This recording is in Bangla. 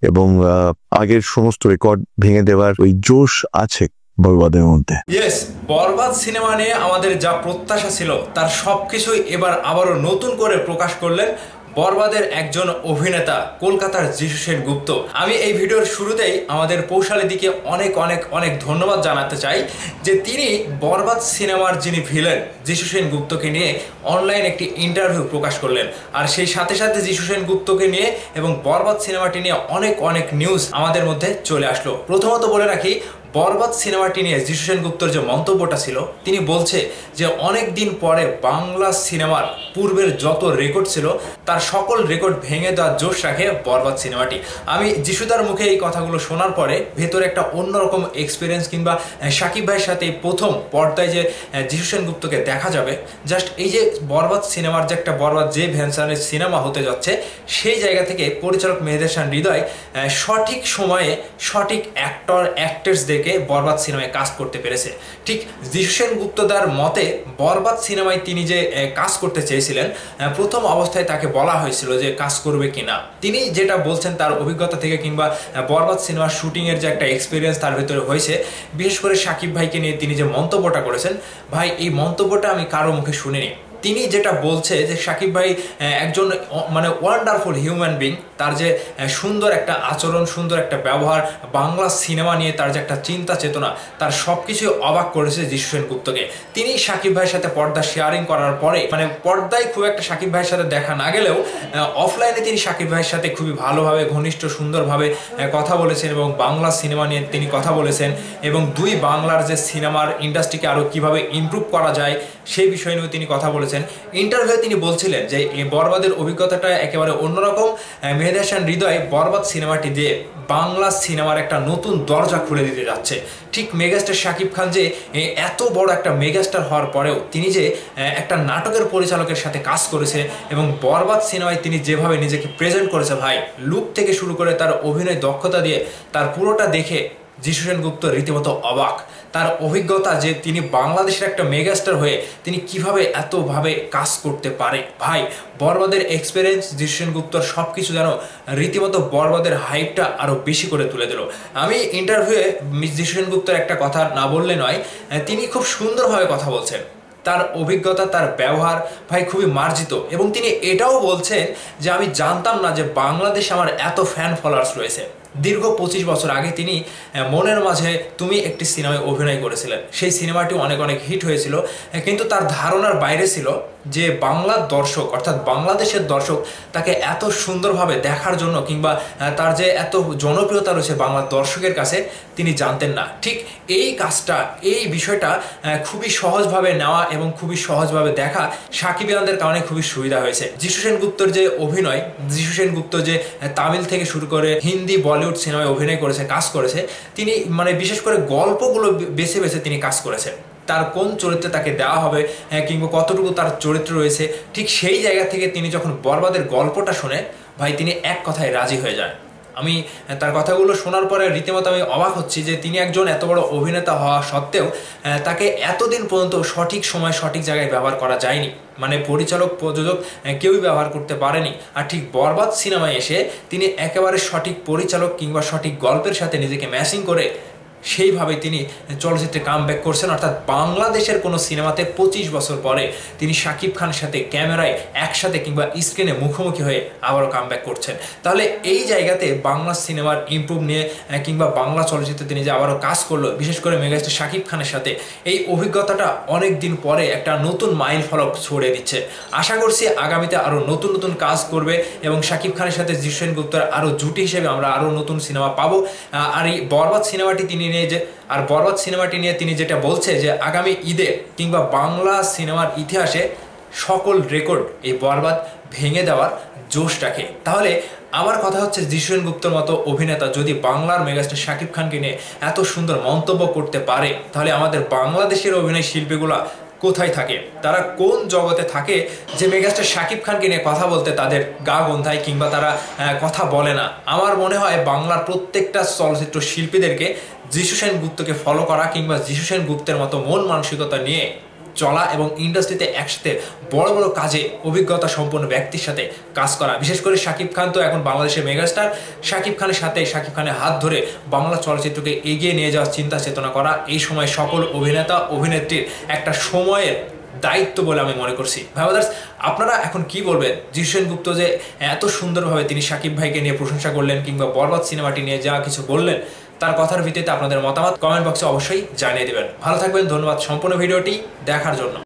এবং আগের সমস্ত রেকর্ড ভেঙে দেওয়ার ওই জোশ আছে বরবাদের মধ্যে। ইয়েস, বরবাদ সিনেমা নিয়ে আমাদের যা প্রত্যাশা ছিল তার সবকিছুই এবার আবারও নতুন করে প্রকাশ করলেন বরবাদের একজন অভিনেতা, কলকাতার যিশু সেনগুপ্ত। আমি এই ভিডিওর শুরুতেই আমাদের পৌশালীদিকে অনেক অনেক অনেক ধন্যবাদ জানাতে চাই যে তিনি বরবাদ সিনেমার যিনি ভিলেন যিশু সেনগুপ্তকে নিয়ে অনলাইন একটি ইন্টারভিউ প্রকাশ করলেন। আর সেই সাথে সাথে যিশু সেনগুপ্তকে নিয়ে এবং বরবাদ সিনেমাটি নিয়ে অনেক অনেক নিউজ আমাদের মধ্যে চলে আসলো। প্রথমত বলে রাখি, বরবাদ সিনেমাটি নিয়ে যিশু সেনগুপ্তর যে মন্তব্যটা ছিল, তিনি বলছে যে অনেক দিন পরে বাংলা সিনেমার পূর্বের যত রেকর্ড ছিল তার সকল রেকর্ড ভেঙে দেওয়ার জোশ রাখে বরবাদ সিনেমাটি। আমি যিশুদার মুখে এই কথাগুলো শোনার পরে ভেতরে একটা অন্যরকম এক্সপিরিয়েন্স, কিংবা সাকিব ভাইয়ের সাথে প্রথম পর্দায় যে যিশু সেনগুপ্তকে দেখা যাবে, জাস্ট এই যে বরবাদ সিনেমার যে একটা বরবাদ যে ভ্যানসানের সিনেমা হতে যাচ্ছে, সেই জায়গা থেকে পরিচালক মেহেদি হাসান হৃদয় সঠিক সময়ে সঠিক অ্যাক্টরসদেরকে বরবাদ সিনেমায় কাজ করতে পেরেছে। ঠিক যিশু সেনগুপ্তদার মতে বরবাদ সিনেমায় তিনি যে কাজ করতে চেয়েছিলেন, প্রথম অবস্থায় তাকে বলা হয়েছিল যে কাজ করবে কিনা। তিনি যেটা বলছেন তার অভিজ্ঞতা থেকে, কিংবা বরবাদ সিনেমার শুটিংয়ের যে একটা এক্সপিরিয়েন্স তার ভিতরে হয়েছে, বিশেষ করে সাকিব ভাইকে নিয়ে তিনি যে মন্তব্যটা করেছেন, ভাই এই মন্তব্যটা আমি কারো মুখে শুনিনি। তিনি যেটা বলছে যে সাকিব ভাই একজন মানে ওয়ান্ডারফুল হিউম্যান বিং, তার যে সুন্দর একটা আচরণ, সুন্দর একটা ব্যবহার, বাংলা সিনেমা নিয়ে তার যে একটা চিন্তা চেতনা, তার সব কিছুই অবাক করেছে যিশু সেনগুপ্তকে। তিনি সাকিব ভাইয়ের সাথে পর্দা শেয়ারিং করার পরে, মানে পর্দায় খুব একটা সাকিব ভাইয়ের সাথে দেখা না গেলেও অফলাইনে তিনি সাকিব ভাইয়ের সাথে খুবই ভালোভাবে ঘনিষ্ঠ সুন্দরভাবে কথা বলেছেন এবং বাংলা সিনেমা নিয়ে তিনি কথা বলেছেন, এবং দুই বাংলার যে সিনেমার ইন্ডাস্ট্রিকে আরও কীভাবে ইমপ্রুভ করা যায় সেই বিষয় নিয়েও তিনি কথা বলেছেন। ইন্টারভিউ তিনি বলছিলেন যে এই বরবাদের অভিজ্ঞতাটা একেবারে অন্যরকম। মেহেদি হাসান হৃদয় বরবাদ সিনেমাটি দিয়ে বাংলা সিনেমার একটা নতুন দরজা খুলে দিতে যাচ্ছে। ঠিক মেগাস্টার শাকিব খান যে এত বড় একটা মেগাস্টার হওয়ার পরেও তিনি যে একটা নাটকের পরিচালকের সাথে কাজ করেছে, এবং বরবাদ সিনেমায় তিনি যেভাবে নিজেকে প্রেজেন্ট করেছে, ভাই লুক থেকে শুরু করে তার অভিনয় দক্ষতা দিয়ে তার পুরোটা দেখে যিশু সেনগুপ্ত রীতিমতো অবাক। তার অভিজ্ঞতা যে তিনি বাংলাদেশের একটা মেগাস্টার হয়ে তিনি কিভাবে এতভাবে কাজ করতে পারে, ভাই বরবাদের এক্সপিরিয়েন্স যিশু সেনগুপ্তর সব কিছু যেন রীতিমতো বরবাদের হাইপটা আরও বেশি করে তুলে দিল। আমি ইন্টারভিউয়ে যিশু সেনগুপ্তর একটা কথা না বললে নয়, তিনি খুব সুন্দরভাবে কথা বলছেন, তার অভিজ্ঞতা, তার ব্যবহার ভাই খুবই মার্জিত। এবং তিনি এটাও বলছেন যে আমি জানতাম না যে বাংলাদেশে আমার এত ফ্যান ফলোয়ার্স রয়েছে। দীর্ঘ 25 বছর আগে তিনি মনের মাঝে তুমি একটি সিনেমায় অভিনয় করেছিলেন, সেই সিনেমাটি অনেক অনেক হিট হয়েছিল, কিন্তু তার ধারণার বাইরে ছিল যে বাংলার দর্শক অর্থাৎ বাংলাদেশের দর্শক তাকে এত সুন্দরভাবে দেখার জন্য, কিংবা তার যে এত জনপ্রিয়তা রয়েছে বাংলার দর্শকের কাছে, তিনি জানতেন না। ঠিক এই কাজটা, এই বিষয়টা খুবই সহজভাবে নেওয়া এবং খুবই সহজভাবে দেখা সাকিবিয়ানদের কারণে খুবই সুবিধা হয়েছে। যিশু সেনগুপ্তর যে অভিনয়, যিশু সেনগুপ্ত যে তামিল থেকে শুরু করে হিন্দি, বলিউড সিনেমায় অভিনয় করেছে, কাজ করেছে, তিনি মানে বিশেষ করে গল্পগুলো বেছে বেছে তিনি কাজ করেছেন। তার কোন চরিত্রে তাকে দেওয়া হবে, কিংবা কতটুকু তার চরিত্র রয়েছে, ঠিক সেই জায়গা থেকে তিনি যখন বরবাদের গল্পটা শুনে, ভাই তিনি এক কথায় রাজি হয়ে যায়। আমি তার কথাগুলো শোনার পরে রীতিমতো আমি অবাক হচ্ছি যে তিনি একজন এত বড় অভিনেতা হওয়া সত্ত্বেও তাকে এতদিন পর্যন্ত সঠিক সময় সঠিক জায়গায় ব্যবহার করা যায়নি, মানে পরিচালক প্রযোজক কেউই ব্যবহার করতে পারেনি। আর ঠিক বরবাদ সিনেমায় এসে তিনি একেবারে সঠিক পরিচালক কিংবা সঠিক গল্পের সাথে নিজেকে ম্যাচিং করে সেইভাবে তিনি চলচ্চিত্রে কামব্যাক করছেন। অর্থাৎ বাংলাদেশের কোনো সিনেমাতে 25 বছর পরে তিনি শাকিব খানের সাথে ক্যামেরায় একসাথে কিংবা স্ক্রিনে মুখোমুখি হয়ে আবারও কামব্যাক করছেন। তাহলে এই জায়গাতে বাংলা সিনেমার ইমপ্রুভ নিয়ে, কিংবা বাংলা চলচ্চিত্রে তিনি যে আবারও কাজ করলো, বিশেষ করে মেগাস্টার শাকিব খানের সাথে, এই অভিজ্ঞতাটা অনেক দিন পরে একটা নতুন মাইল ফলক ছড়িয়ে দিচ্ছে। আশা করছি আগামীতে আরও নতুন নতুন কাজ করবে, এবং শাকিব খানের সাথে যিশু সেনগুপ্তর আরও জুটি হিসেবে আমরা আরও নতুন সিনেমা পাবো। আর এই বরবাদ সিনেমাটি বরবাদ সিনেমাটি নিয়ে তিনি যেটা বলছে যে আগামী ঈদে কিংবা বাংলা সিনেমার ইতিহাসে সকল রেকর্ড এই বরবাদ ভেঙে দেওয়ার জোশ রাখে। তাহলে আমার কথা হচ্ছে যিশু সেনগুপ্তর মতো অভিনেতা যদি বাংলার মেগাস্টার শাকিব খানকে নিয়ে এত সুন্দর মন্তব্য করতে পারে, তাহলে আমাদের বাংলাদেশের অভিনয় শিল্পীগুলা কোথায় থাকে, তারা কোন জগতে থাকে যে মেগাস্টার শাকিব খানকে নিয়ে কথা বলতে তাদের গা গন্ধায়, কিংবা তারা কথা বলে না। আমার মনে হয় বাংলার প্রত্যেকটা চলচ্চিত্র শিল্পীদেরকে যিশু সেনগুপ্তকে ফলো করা, কিংবা যিশু সেনগুপ্তের মতো মন মানসিকতা নিয়ে চলা এবং ইন্ডাস্ট্রিতে একসাথে বড় বড় কাজে অভিজ্ঞতা সম্পন্ন ব্যক্তির সাথে কাজ করা। বিশেষ করে শাকিব খান তো এখন বাংলাদেশের মেগাস্টার। শাকিব খানের সাথে শাকিব খানের হাত ধরে বাংলা চলচ্চিত্রকে এগিয়ে নিয়ে যাওয়ার চিন্তা চেতনা করা এই সময় সকল অভিনেতা অভিনেত্রীর একটা সময়ের দায়িত্ব বলে আমি মনে করছি। ভাই ব্রাদার্স, আপনারা এখন কি বলবেন? যিশু সেনগুপ্ত যে এত সুন্দরভাবে তিনি শাকিব ভাইকে নিয়ে প্রশংসা করলেন কিংবা বরবাদ সিনেমাটি নিয়ে যা কিছু বললেন, তার কথার ভিত্তিতে আপনাদের মতামত কমেন্ট বক্সে অবশ্যই জানিয়ে দেবেন। ভালো থাকবেন, ধন্যবাদ সম্পূর্ণ ভিডিওটি দেখার জন্য।